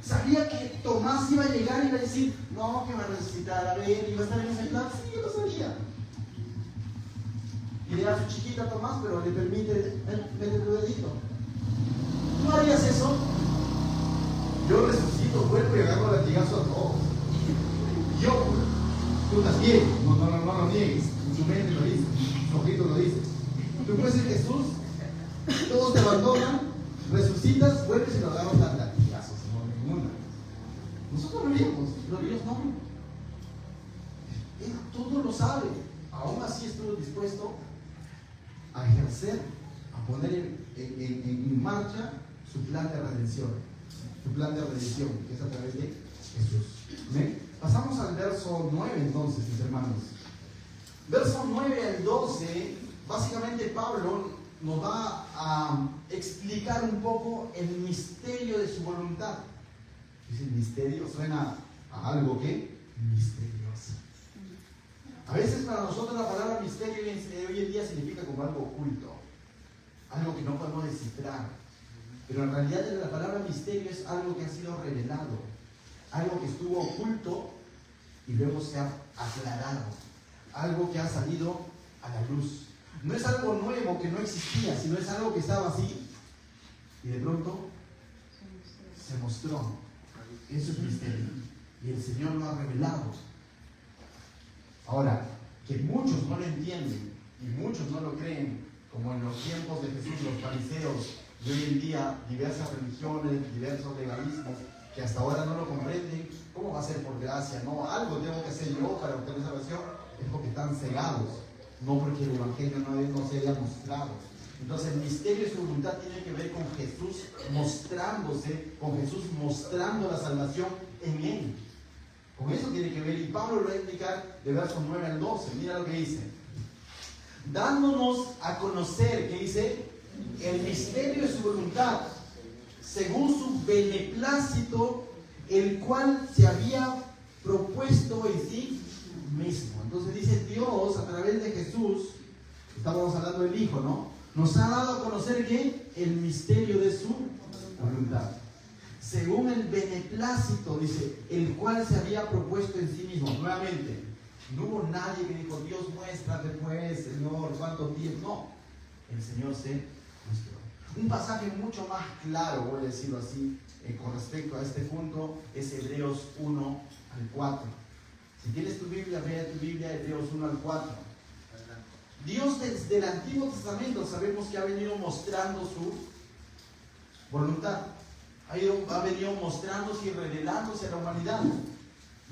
Sabía que Tomás iba a llegar y iba a decir, no, que va a resucitar, a ver, iba a estar en ese plan. Sí, yo lo sabía. Y le da a su chiquita a Tomás, pero le permite, mete tu dedito. ¿Tú harías eso? Yo resucito, vuelvo y agarro latigazo a todos. Yo, tú también, no lo niegues, en su mente lo dice, su ojito lo dice. Tú puedes ser Jesús, todos te abandonan, resucitas, vuelves y lo agarras latigazos, no ninguna. Nosotros lo haríamos, pero Dios no. Él todo lo sabe. Aún así estuvo dispuesto a ejercer, a poner en marcha su plan de redención. Su plan de redención, que es a través de Jesús. ¿Ven? Pasamos al verso 9 entonces, mis hermanos. Versos 9 al 12, básicamente Pablo nos va a explicar un poco el misterio de su voluntad. Dice, el misterio suena a algo que misterioso. A veces para nosotros la palabra misterio hoy en día significa como algo oculto, algo que no podemos descifrar. Pero en realidad la palabra misterio es algo que ha sido revelado, algo que estuvo oculto y luego se ha aclarado, algo que ha salido a la luz. No es algo nuevo que no existía, sino es algo que estaba así y de pronto se mostró. Eso es misterio y el Señor lo ha revelado. Ahora, que muchos no lo entienden y muchos no lo creen, como en los tiempos de Jesús, los fariseos de hoy en día, diversas religiones, diversos legalismos, que hasta ahora no lo comprenden. ¿Cómo va a ser por gracia? No, algo tengo que hacer yo para obtener salvación. Es porque están cegados, no porque el Evangelio no se haya mostrado. Entonces el misterio de su voluntad tiene que ver con Jesús mostrándose, con Jesús mostrando la salvación en Él. Con eso tiene que ver, y Pablo lo va a explicar de versos 9 al 12. Mira lo que dice. Dándonos a conocer, ¿qué dice? El misterio de su voluntad, según su beneplácito, el cual se había propuesto en sí mismo. Entonces dice Dios a través de Jesús, estábamos hablando del Hijo, ¿no? Nos ha dado a conocer que el misterio de su voluntad, según el beneplácito, dice, el cual se había propuesto en sí mismo. Nuevamente, no hubo nadie que dijo, Dios, muéstrate pues, Señor, cuánto tiempo. No, el Señor se mostró. Un pasaje mucho más claro, voy a decirlo así, con respecto a este punto, es Hebreos 1 al 4. Si tienes tu Biblia, ve a tu Biblia, Hebreos 1 al 4. Dios desde el Antiguo Testamento sabemos que ha venido mostrando su voluntad. Ha venido mostrándose y revelándose a la humanidad.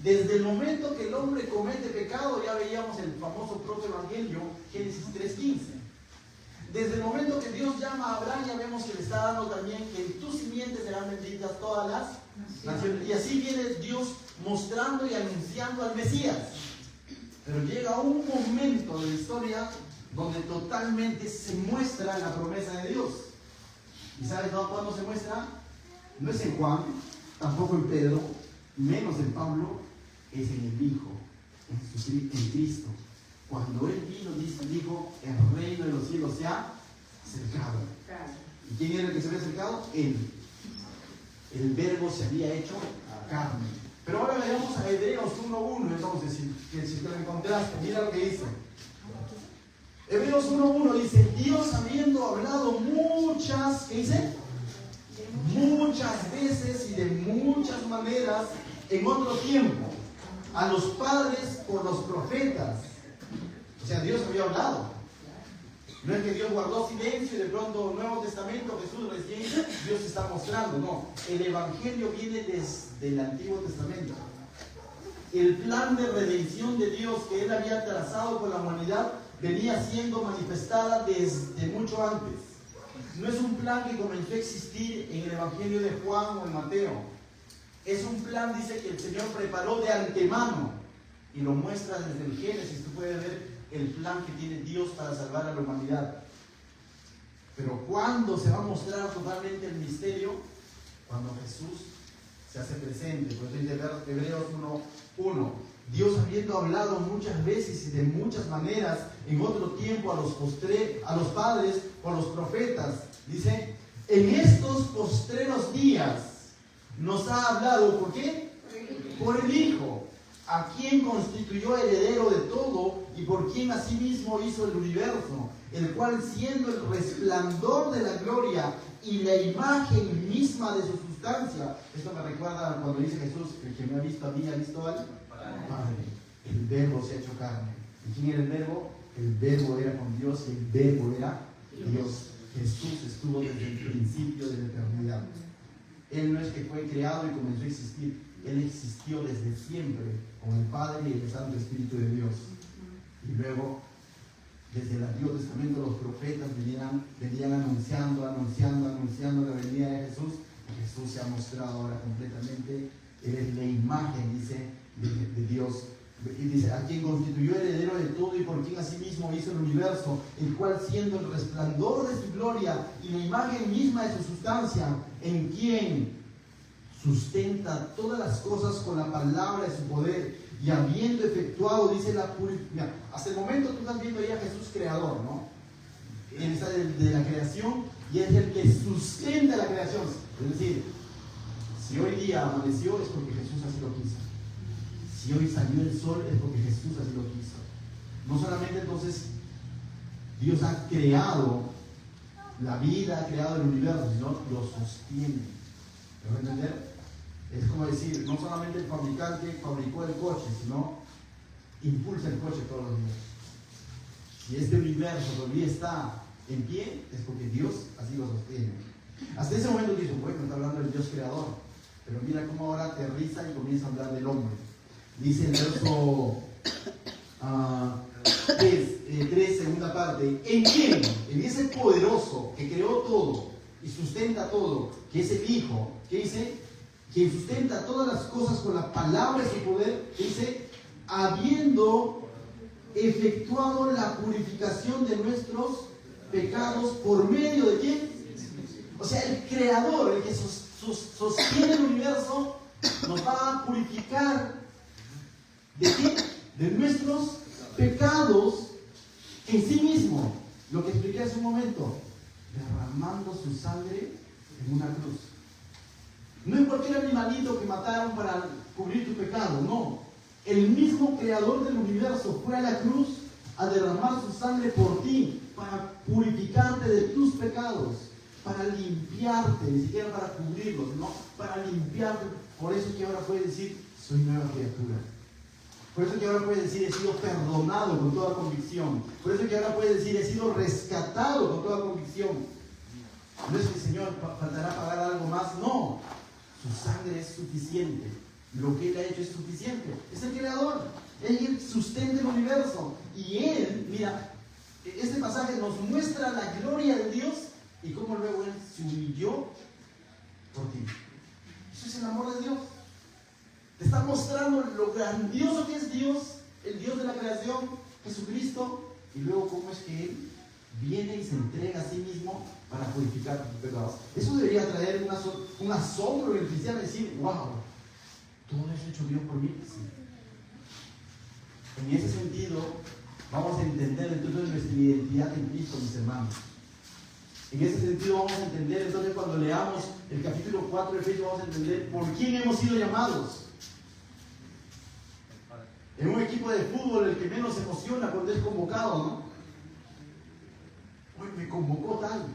Desde el momento que el hombre comete pecado, ya veíamos el famoso protoevangelio, Génesis 3:15. Desde el momento que Dios llama a Abraham, ya vemos que le está dando también que en tu simiente serán benditas todas las naciones. Y así viene Dios mostrando y anunciando al Mesías. Pero llega un momento de la historia donde totalmente se muestra la promesa de Dios. ¿Y sabes cuándo se muestra? No es en Juan, tampoco en Pedro, menos en Pablo, es en el Hijo, en Cristo. Cuando Él vino, dijo, el reino de los cielos se ha acercado. ¿Y quién era el que se había acercado? Él. El verbo se había hecho carne. Pero ahora veamos a Hebreos 1:1, entonces, si te lo encontraste, mira lo que dice. Hebreos 1:1 dice, Dios habiendo hablado muchas, ¿qué dice? Muchas veces y de muchas maneras en otro tiempo a los padres por los profetas. O sea, Dios había hablado. No es que Dios guardó silencio y de pronto Nuevo Testamento, Jesús recién Dios está mostrando. No, el Evangelio viene desde el Antiguo Testamento. El plan de redención de Dios que Él había trazado con la humanidad venía siendo manifestada desde mucho antes. No es un plan que comenzó a existir en el Evangelio de Juan o en Mateo. Es un plan, dice, que el Señor preparó de antemano y lo muestra desde el Génesis. Tú puedes ver el plan que tiene Dios para salvar a la humanidad. Pero ¿cuándo se va a mostrar totalmente el misterio? Cuando Jesús se hace presente. Por eso dice Hebreos 1:1. Dios habiendo hablado muchas veces y de muchas maneras en otro tiempo a los padres por los profetas, dice, en estos postreros días nos ha hablado, ¿por qué? Por el Hijo, a quien constituyó heredero de todo y por quien asimismo hizo el universo, el cual siendo el resplandor de la gloria y la imagen misma de su sustancia. Esto me recuerda cuando dice Jesús, el que me ha visto a mí ha visto al Padre. El verbo se ha hecho carne. ¿Y quién era el verbo? El verbo era con Dios y el verbo era Dios. Jesús estuvo desde el principio de la eternidad. Él no es que fue creado y comenzó a existir. Él existió desde siempre con el Padre y el Santo Espíritu de Dios. Y luego, desde el Antiguo Testamento, los profetas venían anunciando la venida de Jesús. Y Jesús se ha mostrado ahora completamente. Él es la imagen, dice, de Dios Y dice, a quien constituyó heredero de todo y por quien asimismo hizo el universo, el cual siendo el resplandor de su gloria y la imagen misma de su sustancia, en quien sustenta todas las cosas con la palabra de su poder, y habiendo efectuado, dice la purificación. Hasta el momento tú estás viendo ahí a Jesús creador, ¿no? Él está de la creación y es el que sustenta la creación. Es decir, si hoy día amaneció es porque Jesús así lo quiso. Si hoy salió el sol es porque Jesús así lo quiso. No solamente entonces Dios ha creado la vida, ha creado el universo, sino lo sostiene. ¿Me va a entender? Es como decir, no solamente el fabricante fabricó el coche, sino impulsa el coche todos los días. Si este universo todavía está en pie, es porque Dios así lo sostiene. Hasta ese momento dice, bueno, está hablando del Dios creador, pero mira cómo ahora aterriza y comienza a hablar del hombre. Dice el verso 3, segunda parte, ¿en quién? En ese poderoso que creó todo y sustenta todo, que es el Hijo, que dice, quien sustenta todas las cosas con la palabra de su poder, dice, habiendo efectuado la purificación de nuestros pecados por medio de quién? O sea, el creador, el que sostiene el universo, nos va a purificar ¿de qué? De nuestros pecados en sí mismo. Lo que expliqué hace un momento, derramando su sangre en una cruz. No es cualquier animalito que mataron para cubrir tu pecado, no. El mismo creador del universo fue a la cruz a derramar su sangre por ti, para purificarte de tus pecados, para limpiarte, ni siquiera para cubrirlos, no, para limpiarte. Por eso que ahora puedes decir, soy nueva criatura. Por eso que ahora puedes decir, he sido perdonado con toda convicción. Por eso que ahora puedes decir, he sido rescatado con toda convicción. No es que el Señor faltará pagar algo más, no. Su sangre es suficiente. Lo que Él ha hecho es suficiente. Es el creador. Él sustenta el universo. Y Él, mira, este pasaje nos muestra la gloria de Dios y cómo luego Él se humilló por ti. Eso es el amor de Dios. Te está mostrando lo grandioso que es Dios, el Dios de la creación, Jesucristo, y luego cómo es que Él viene y se entrega a sí mismo para purificar tus pecados. Eso debería traer un asombro en el cristiano, decir, wow, todo eso hecho Dios por mí. Sí. En ese sentido, vamos a entender entonces nuestra identidad en Cristo, mis hermanos. En ese sentido vamos a entender, entonces cuando leamos el capítulo 4 de Efesios, vamos a entender por quién hemos sido llamados. En un equipo de fútbol el que menos se emociona cuando es convocado, ¿no? Hoy me convocó tal.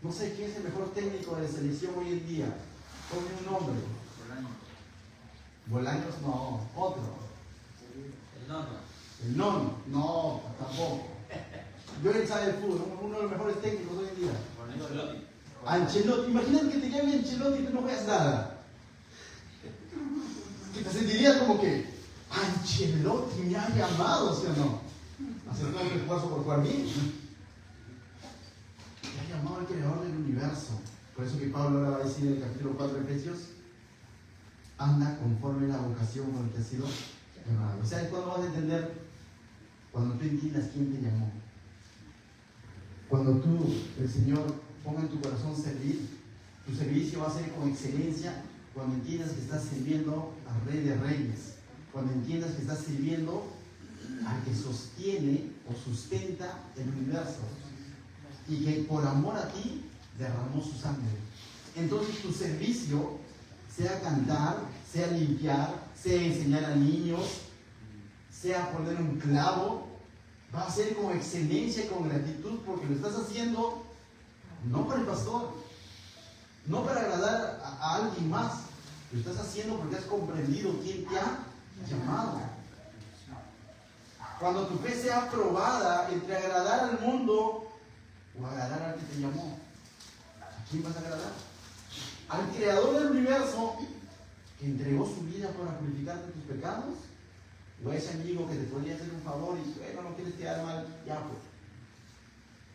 No sé quién es el mejor técnico de selección hoy en día. Ponme un nombre. Bolaños no, otro. El nono, no, tampoco. Yo él sabe de fútbol, uno de los mejores técnicos hoy en día. Ancelotti, imagínate que te llame Ancelotti y tú no juegas nada. Que te sentirías como que Ancelotti me ha llamado, ¿sí o no? Hacer un esfuerzo por jugar bien. Me ha llamado el creador del universo. Por eso que Pablo ahora va a decir en el capítulo 4 de Efesios, anda conforme a la vocación con la que has sido llamado. O sea, ¿cuándo vas a entender? Cuando tú entiendas quién te llamó. Cuando tú, el Señor, ponga en tu corazón servir, tu servicio va a ser con excelencia cuando entiendas que estás sirviendo al Rey de Reyes, cuando entiendas que estás sirviendo al que sostiene o sustenta el universo y que por amor a ti derramó su sangre. Entonces tu servicio, sea cantar, sea limpiar, sea enseñar a niños, sea poner un clavo, va a ser con excelencia y con gratitud porque lo estás haciendo no para el pastor, no para agradar a alguien más, lo estás haciendo porque has comprendido quién te ha llamado. Cuando tu fe sea probada entre agradar al mundo o agradar al que te llamó, ¿a quién vas a agradar? ¿Al creador del universo que entregó su vida para purificarte tus pecados? ¿O a ese amigo que te podría hacer un favor y bueno, no quieres quedar mal? Ya pues.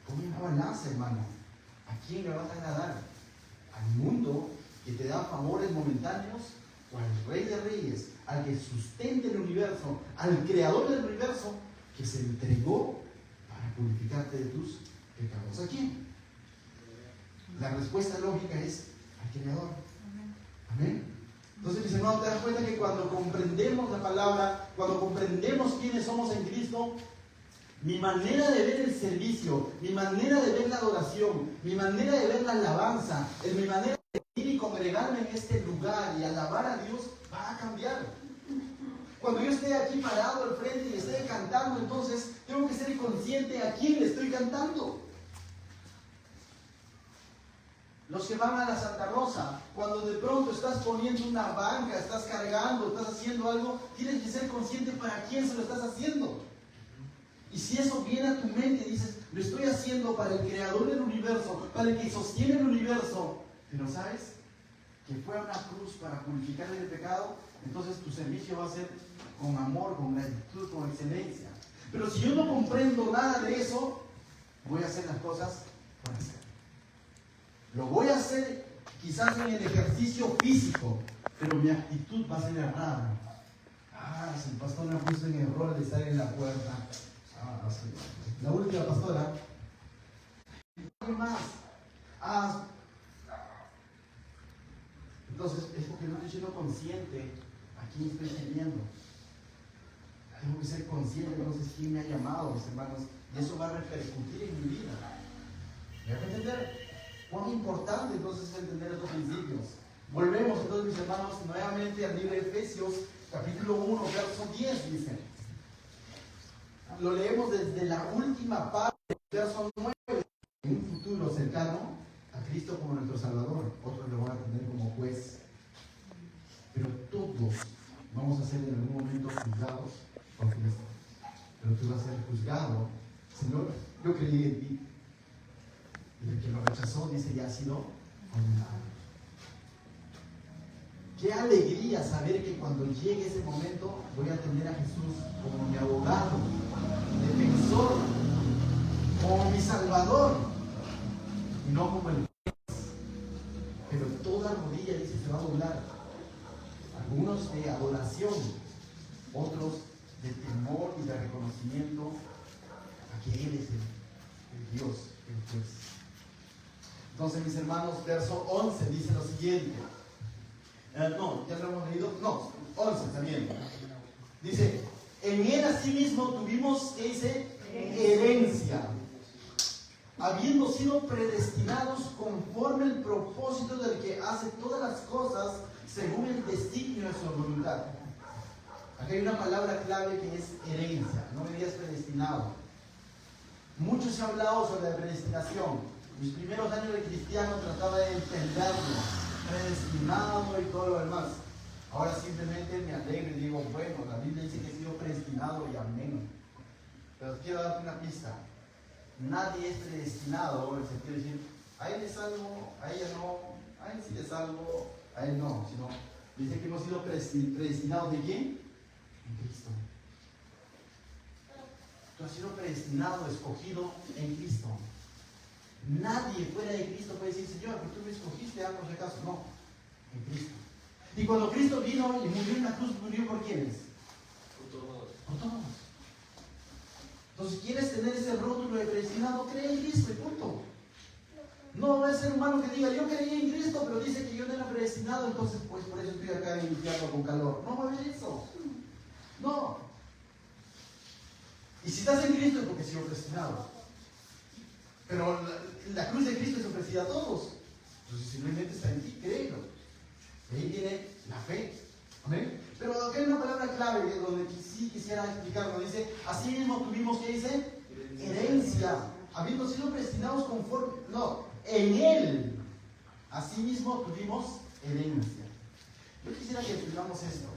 Pon una balanza, hermano. ¿A quién le vas a agradar? ¿Al mundo que te da favores momentáneos o al Rey de Reyes, al que sustenta el universo, al Creador del universo, que se entregó para purificarte de tus pecados. ¿A quién? La respuesta lógica es al Creador. Amén. Entonces, mis hermanos, te das cuenta que cuando comprendemos la palabra, cuando comprendemos quiénes somos en Cristo, mi manera de ver el servicio, mi manera de ver la adoración, mi manera de ver la alabanza, mi manera de ir y congregarme en este lugar y alabar a Dios va a cambiar. Cuando yo esté aquí parado al frente y esté cantando, entonces tengo que ser consciente a quién le estoy cantando. Los que van a la Santa Rosa, cuando de pronto estás poniendo una banca, estás cargando, estás haciendo algo, tienes que ser consciente para quién se lo estás haciendo. Y si eso viene a tu mente y dices, lo estoy haciendo para el Creador del universo, para el que sostiene el universo, pero ¿sabes? Que fue a una cruz para purificar el pecado, entonces tu servicio va a ser con amor, con gratitud, con excelencia. Pero si yo no comprendo nada de eso, voy a hacer las cosas por hacer. Lo voy a hacer quizás en el ejercicio físico, pero mi actitud va a ser errada. Si el pastor me puso en error de estar en la puerta. Sí. La última pastora. ¿Qué más? Entonces, es porque no estoy siendo consciente a quién estoy sirviendo. Tengo que ser consciente, entonces, quién me ha llamado, mis hermanos, y eso va a repercutir en mi vida. ¿Me van a entender? Cuán importante entonces es entender estos principios. Volvemos entonces, mis hermanos, nuevamente al libro de Efesios, capítulo 1, verso 10, dice. Lo leemos desde la última parte del verso 9. En un futuro cercano, a Cristo como nuestro Salvador. Otros lo van a tener como juez. Pero todos vamos a ser en algún momento juzgados por Cristo. Pero tú vas a ser juzgado. Señor, yo creí en ti. Y el que lo rechazó dice, ya ha sido condenado. Qué alegría saber que cuando llegue ese momento voy a tener a Jesús como mi abogado, defensor, como mi salvador, y no como el juez. Pero toda rodilla, dice, se va a doblar. Algunos de adoración, otros de temor y de reconocimiento a que Él es el Dios, el juez. Entonces, mis hermanos, verso 11 dice lo siguiente. No, ya lo hemos leído. No, 11 también. Dice, en Él asimismo tuvimos, ¿qué dice? Herencia. Habiendo sido predestinados conforme el propósito del que hace todas las cosas según el designio de su voluntad. Aquí hay una palabra clave que es herencia. No me digas predestinado. Mucho se ha hablado sobre la predestinación. Mis primeros años de cristiano trataba de entenderlo, predestinado y todo lo demás. Ahora simplemente me alegro y digo, bueno, la Biblia dice que he sido predestinado y amén. Pero quiero darte una pista. Nadie es predestinado, en el sentido de decir, a él le salvo, a ella no, a él sí le salvo, a él no. Sino, dice que hemos sido predestinados ¿de quién? En Cristo. Tú has sido predestinado, escogido en Cristo. Nadie fuera de Cristo puede decir, Señor, que tú me escogiste, por si acaso. No, en Cristo. Y cuando Cristo vino y murió en la cruz, ¿murió por quiénes? Por todos. Por todos. Entonces, ¿quieres tener ese rótulo de predestinado? Cree en Cristo y punto. No va a ser humano que diga, yo creí en Cristo, pero dice que yo no era predestinado, entonces pues por eso estoy acá en el infierno con calor. No va a haber eso. No. Y si estás en Cristo es porque has sido predestinado. Pero la cruz de Cristo es ofrecida a todos. Entonces simplemente está en ti, créelo. Y ahí viene la fe. ¿Amén? Pero aquí hay una palabra clave donde sí quisiera explicarlo. Dice, así mismo tuvimos, ¿qué dice? Herencia. Habiendo sido predestinados conforme. No, en Él. Así mismo tuvimos herencia. Yo quisiera que entendamos esto.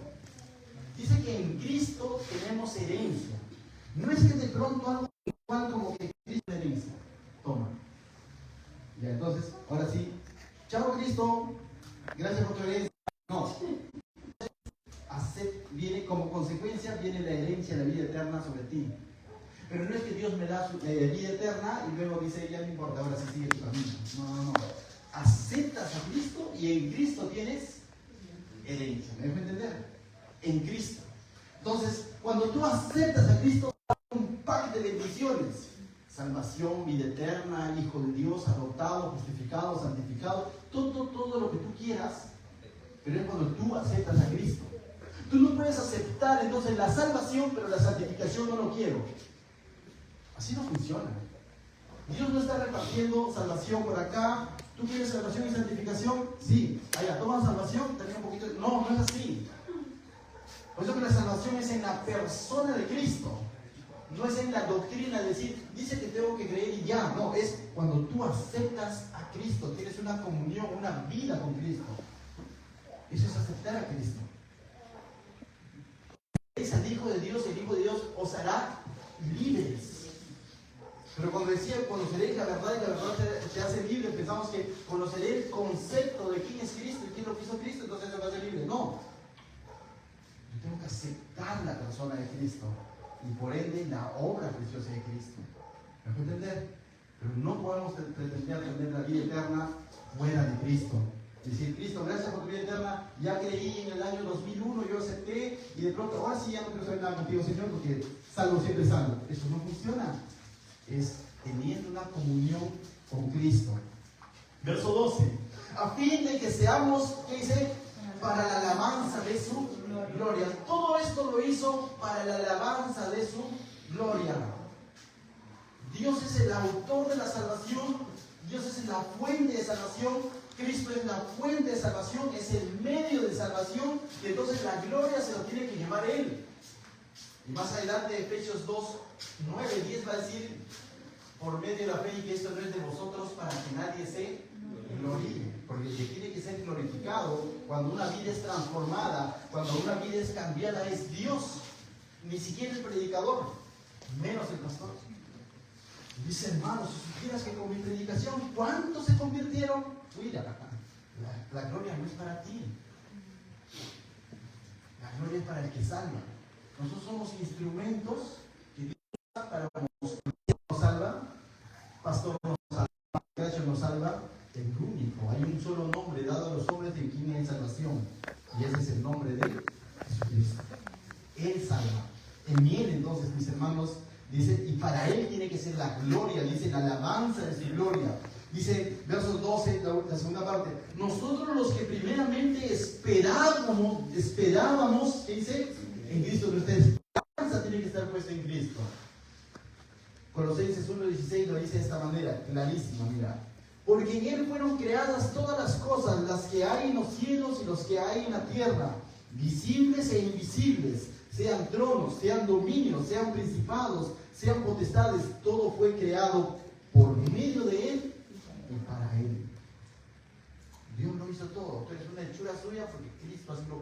Dice que en Cristo tenemos herencia. No es que de pronto algo igual como que Cristo es herencia. Toma. Ya, entonces, ahora sí. Chao Cristo. Gracias por tu herencia. No. Viene como consecuencia, viene la herencia de la vida eterna sobre ti. Pero no es que Dios me da su vida eterna y luego dice, ya no importa, ahora sí sigue tu camino. No. Aceptas a Cristo y en Cristo tienes herencia. ¿Me dejo entender? En Cristo. Entonces, cuando tú aceptas a Cristo, hay un pack de bendiciones. Salvación, vida eterna, hijo de Dios, adoptado, justificado, santificado, todo lo que tú quieras, pero es cuando tú aceptas a Cristo. Tú no puedes aceptar entonces la salvación, pero la santificación no lo quiero. Así no funciona. Dios no está repartiendo salvación por acá. ¿Tú quieres salvación y santificación? Sí. Allá, toma salvación, también un poquito. No, no es así. Por eso que la salvación es en la persona de Cristo. No es en la doctrina, es decir, dice que tengo que creer y ya. No, es cuando tú aceptas a Cristo, tienes una comunión, una vida con Cristo. Eso es aceptar a Cristo. Es al Hijo de Dios, el Hijo de Dios os hará libres. Pero cuando decía conoceréis la verdad y la verdad te hace libre, pensamos que conoceré el concepto de quién es Cristo y quién lo quiso Cristo, entonces te va a hacer libre. No. Yo tengo que aceptar la persona de Cristo. Y por ende la obra preciosa de Cristo. ¿Me puede entender? Pero no podemos pretender tener la vida eterna fuera de Cristo. Es decir, Cristo, gracias por tu vida eterna, ya creí en el año 2001, yo acepté, y de pronto, ahora sí ya no quiero saber nada contigo, Señor, porque salvo siempre salvo. Eso no funciona. Es teniendo una comunión con Cristo. Verso 12. A fin de que seamos, ¿qué dice? Para la alabanza de su gloria. Todo esto lo hizo para la alabanza de su gloria. Dios es el autor de la salvación. Dios es la fuente de salvación. Cristo es la fuente de salvación. Es el medio de salvación. Y entonces la gloria se lo tiene que llevar Él. Y más adelante, Efesios 2, 9, 10 va a decir, por medio de la fe, y que esto no es de vosotros para que nadie se gloríe. Porque el que tiene que ser glorificado cuando una vida es transformada, cuando una vida es cambiada, es Dios. Ni siquiera el predicador, menos el pastor. Dice, hermanos, si supieras que con mi predicación, ¿cuántos se convirtieron? Mira, la gloria no es para ti. La gloria es para el que salva. Nosotros somos instrumentos que Dios usa para nos salva, pastor nos salva, iglesia nos salva. El único, hay un solo nombre dado a los hombres en quien hay salvación, y ese es el nombre de Jesucristo. Él salva. En Él, entonces, mis hermanos, dice, y para Él tiene que ser la gloria, dice, la alabanza de su gloria. Dice, versos 12, la segunda parte, nosotros los que primeramente esperábamos, ¿qué dice? En Cristo, que ustedes, la alabanza tiene que estar puesta en Cristo. Colosenses 1:16 lo dice de esta manera, clarísima, mira. Porque en Él fueron creadas todas las cosas, las que hay en los cielos y los que hay en la tierra, visibles e invisibles, sean tronos, sean dominios, sean principados, sean potestades, todo fue creado por medio de Él y para Él. Dios lo hizo todo, pero es una hechura suya porque Cristo así lo